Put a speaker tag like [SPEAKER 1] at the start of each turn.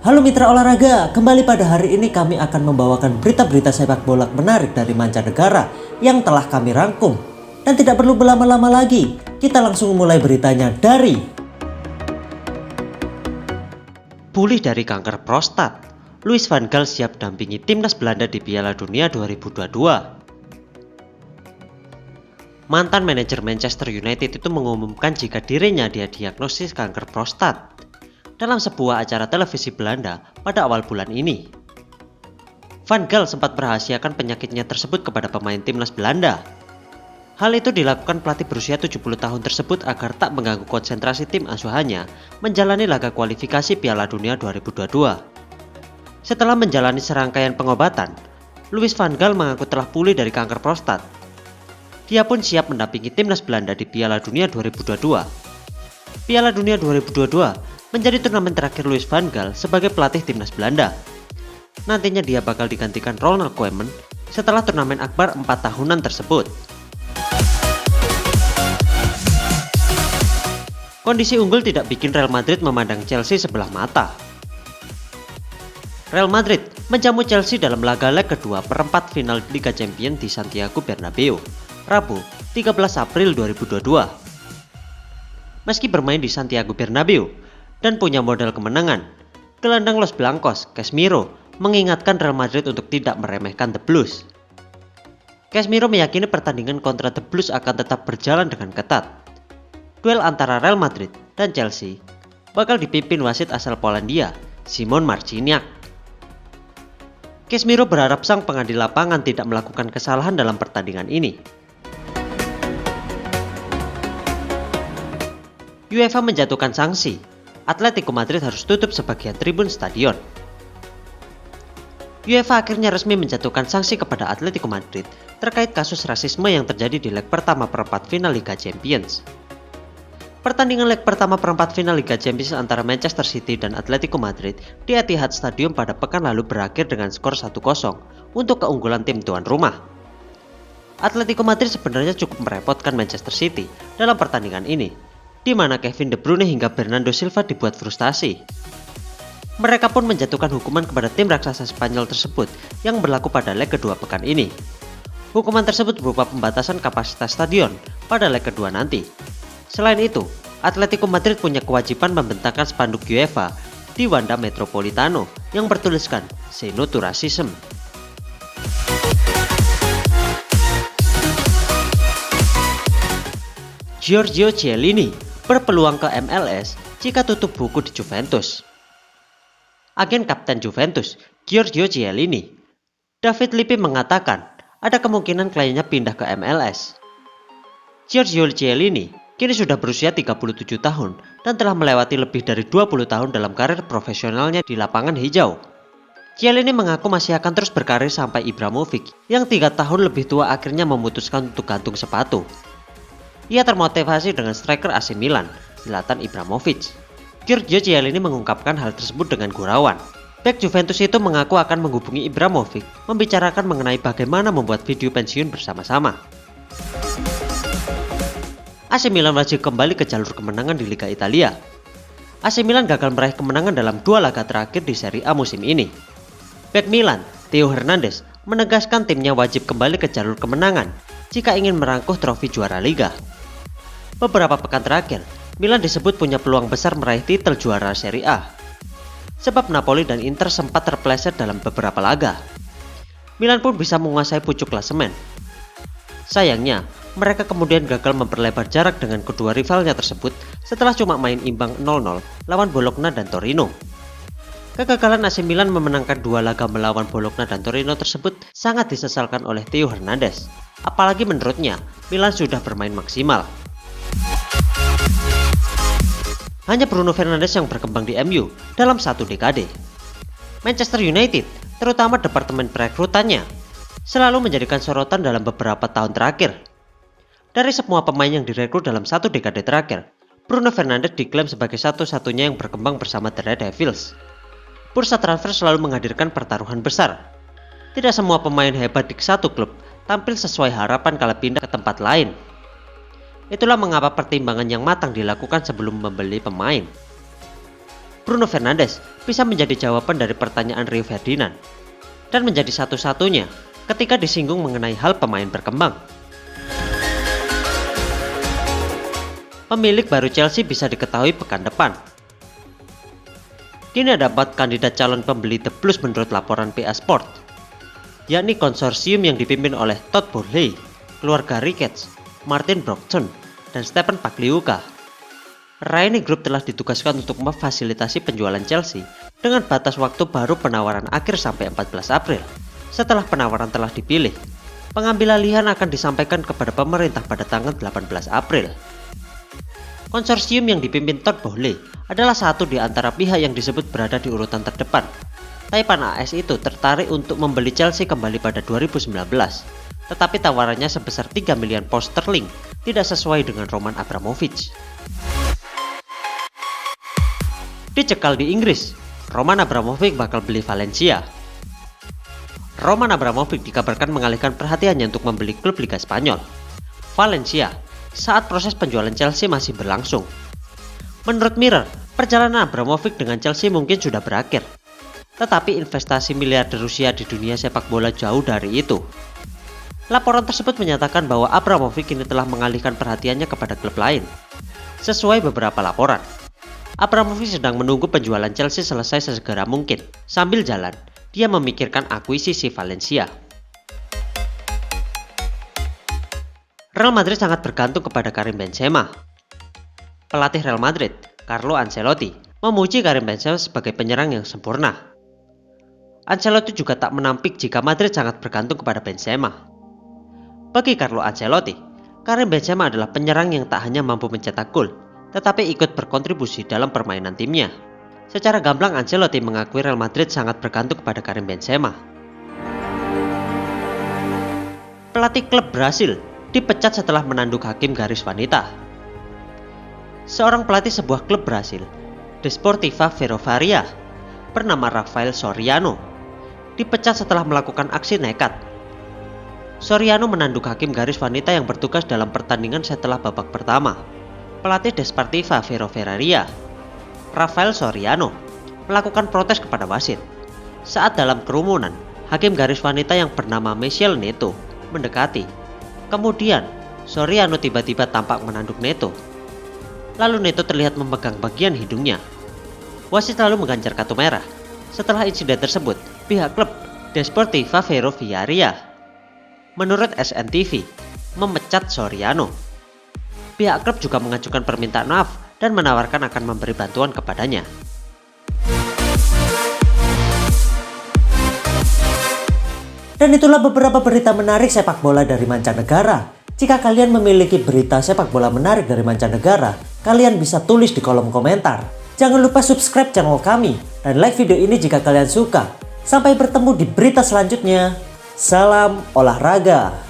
[SPEAKER 1] Halo mitra olahraga, kembali pada hari ini kami akan membawakan berita-berita sepak bola menarik dari mancanegara yang telah kami rangkum. Dan tidak perlu berlama-lama lagi, kita langsung mulai beritanya dari pulih dari kanker prostat. Louis van Gaal siap dampingi timnas Belanda di Piala Dunia 2022. Mantan manajer Manchester United itu mengumumkan jika dirinya diagnosis kanker prostat dalam sebuah acara televisi Belanda pada awal bulan ini. Van Gaal sempat merahasiakan penyakitnya tersebut kepada pemain timnas Belanda. Hal itu dilakukan pelatih berusia 70 tahun tersebut agar tak mengganggu konsentrasi tim asuhannya menjalani laga kualifikasi Piala Dunia 2022. Setelah menjalani serangkaian pengobatan, Louis van Gaal mengaku telah pulih dari kanker prostat. Dia pun siap mendampingi timnas Belanda di Piala Dunia 2022. Piala Dunia 2022 menjadi turnamen terakhir Louis van Gaal sebagai pelatih timnas Belanda. Nantinya dia bakal digantikan Ronald Koeman setelah turnamen akbar 4 tahunan tersebut. Kondisi unggul tidak bikin Real Madrid memandang Chelsea sebelah mata. Real Madrid menjamu Chelsea dalam laga leg kedua perempat final Liga Champions di Santiago Bernabeu, Rabu 13 April 2022. Meski bermain di Santiago Bernabeu dan punya modal kemenangan, gelandang Los Blancos, Casemiro, mengingatkan Real Madrid untuk tidak meremehkan The Blues. Casemiro meyakini pertandingan kontra The Blues akan tetap berjalan dengan ketat. Duel antara Real Madrid dan Chelsea bakal dipimpin wasit asal Polandia, Szymon Marciniak. Casemiro berharap sang pengadil lapangan tidak melakukan kesalahan dalam pertandingan ini. UEFA menjatuhkan sanksi. Atletico Madrid harus tutup sebagian tribun stadion. UEFA akhirnya resmi menjatuhkan sanksi kepada Atletico Madrid terkait kasus rasisme yang terjadi di leg pertama perempat final Liga Champions. Pertandingan leg pertama perempat final Liga Champions antara Manchester City dan Atletico Madrid di Etihad Stadium pada pekan lalu berakhir dengan skor 1-0 untuk keunggulan tim tuan rumah. Atletico Madrid sebenarnya cukup merepotkan Manchester City dalam pertandingan ini, di mana Kevin De Bruyne hingga Bernardo Silva dibuat frustasi. Mereka pun menjatuhkan hukuman kepada tim raksasa Spanyol tersebut yang berlaku pada leg kedua pekan ini. Hukuman tersebut berupa pembatasan kapasitas stadion pada leg kedua nanti. Selain itu, Atletico Madrid punya kewajiban membentangkan spanduk UEFA di Wanda Metropolitano yang bertuliskan "Say No to Racism". Giorgio Chiellini berpeluang ke MLS jika tutup buku di Juventus. Agen kapten Juventus, Giorgio Chiellini, David Lippi mengatakan ada kemungkinan kliennya pindah ke MLS. Giorgio Chiellini kini sudah berusia 37 tahun dan telah melewati lebih dari 20 tahun dalam karir profesionalnya di lapangan hijau. Chiellini mengaku masih akan terus berkarir sampai Ibrahimovic yang 3 tahun lebih tua akhirnya memutuskan untuk gantung sepatu. Ia termotivasi dengan striker AC Milan, Zlatan Ibrahimovic. Giorgio Chiellini mengungkapkan hal tersebut dengan gurauan. Bek Juventus itu mengaku akan menghubungi Ibrahimovic membicarakan mengenai bagaimana membuat video pensiun bersama-sama. AC Milan wajib kembali ke jalur kemenangan di Liga Italia. AC Milan gagal meraih kemenangan dalam 2 laga terakhir di Serie A musim ini. Bek Milan, Theo Hernandez, menegaskan timnya wajib kembali ke jalur kemenangan jika ingin merangkuh trofi juara Liga. Beberapa pekan terakhir, Milan disebut punya peluang besar meraih titel juara Serie A. Sebab Napoli dan Inter sempat terpeleset dalam beberapa laga. Milan pun bisa menguasai pucuk klasemen. Sayangnya, mereka kemudian gagal memperlebar jarak dengan kedua rivalnya tersebut setelah cuma main imbang 0-0 lawan Bologna dan Torino. Kegagalan AC Milan memenangkan 2 laga melawan Bologna dan Torino tersebut sangat disesalkan oleh Theo Hernandez. Apalagi menurutnya, Milan sudah bermain maksimal. Hanya Bruno Fernandes yang berkembang di MU dalam 1 dekade. Manchester United, terutama departemen perekrutannya, selalu menjadikan sorotan dalam beberapa tahun terakhir. Dari semua pemain yang direkrut dalam 1 dekade terakhir, Bruno Fernandes diklaim sebagai satu-satunya yang berkembang bersama The Red Devils. Bursa transfer selalu menghadirkan pertaruhan besar. Tidak semua pemain hebat di satu klub tampil sesuai harapan kala pindah ke tempat lain. Itulah mengapa pertimbangan yang matang dilakukan sebelum membeli pemain. Bruno Fernandes bisa menjadi jawaban dari pertanyaan Rio Ferdinand dan menjadi satu-satunya ketika disinggung mengenai hal pemain berkembang. Pemilik baru Chelsea bisa diketahui pekan depan. Kini ada 4 kandidat calon pembeli The Blues menurut laporan PA Sport, yakni konsorsium yang dipimpin oleh Todd Boehly, keluarga Ricketts, Martin Broxton, dan Stephen Pagliuca. Raine Group telah ditugaskan untuk memfasilitasi penjualan Chelsea dengan batas waktu baru penawaran akhir sampai 14 April. Setelah penawaran telah dipilih, pengambil alihan akan disampaikan kepada pemerintah pada tanggal 18 April. Konsorsium yang dipimpin Todd Boehly adalah satu di antara pihak yang disebut berada di urutan terdepan. Taipan AS itu tertarik untuk membeli Chelsea kembali pada 2019, tetapi tawarannya sebesar 3 miliar pound sterling tidak sesuai dengan Roman Abramovich. Dicekal di Inggris, Roman Abramovich bakal beli Valencia. Roman Abramovich dikabarkan mengalihkan perhatiannya untuk membeli klub Liga Spanyol, Valencia, saat proses penjualan Chelsea masih berlangsung. Menurut Mirror, perjalanan Abramovich dengan Chelsea mungkin sudah berakhir. Tetapi investasi miliarder Rusia di dunia sepak bola jauh dari itu. Laporan tersebut menyatakan bahwa Abramovich kini telah mengalihkan perhatiannya kepada klub lain. Sesuai beberapa laporan, Abramovich sedang menunggu penjualan Chelsea selesai sesegera mungkin. Sambil jalan, dia memikirkan akuisisi Valencia. Real Madrid sangat bergantung kepada Karim Benzema. Pelatih Real Madrid, Carlo Ancelotti, memuji Karim Benzema sebagai penyerang yang sempurna. Ancelotti juga tak menampik jika Madrid sangat bergantung kepada Benzema. Bagi Carlo Ancelotti, Karim Benzema adalah penyerang yang tak hanya mampu mencetak gol, tetapi ikut berkontribusi dalam permainan timnya. Secara gamblang, Ancelotti mengakui Real Madrid sangat bergantung kepada Karim Benzema. Pelatih klub Brasil dipecat setelah menanduk hakim garis wanita. Seorang pelatih sebuah klub Brasil, Desportiva Ferroviaria, bernama Rafael Soriano, dipecat setelah melakukan aksi nekat. Soriano menanduk hakim garis wanita yang bertugas dalam pertandingan setelah babak pertama. Pelatih Desportiva Ferroviaria, Rafael Soriano, melakukan protes kepada wasit. Saat dalam kerumunan, hakim garis wanita yang bernama Michelle Neto mendekati. Kemudian, Soriano tiba-tiba tampak menanduk Neto. Lalu Neto terlihat memegang bagian hidungnya. Wasit lalu mengganjar kartu merah. Setelah insiden tersebut, pihak klub Desportiva Ferroviaria, menurut SNTV, memecat Soriano. Pihak klub juga mengajukan permintaan maaf dan menawarkan akan memberi bantuan kepadanya. Dan itulah beberapa berita menarik sepak bola dari mancanegara. Jika kalian memiliki berita sepak bola menarik dari mancanegara, kalian bisa tulis di kolom komentar. Jangan lupa subscribe channel kami dan like video ini jika kalian suka. Sampai bertemu di berita selanjutnya. Salam olahraga.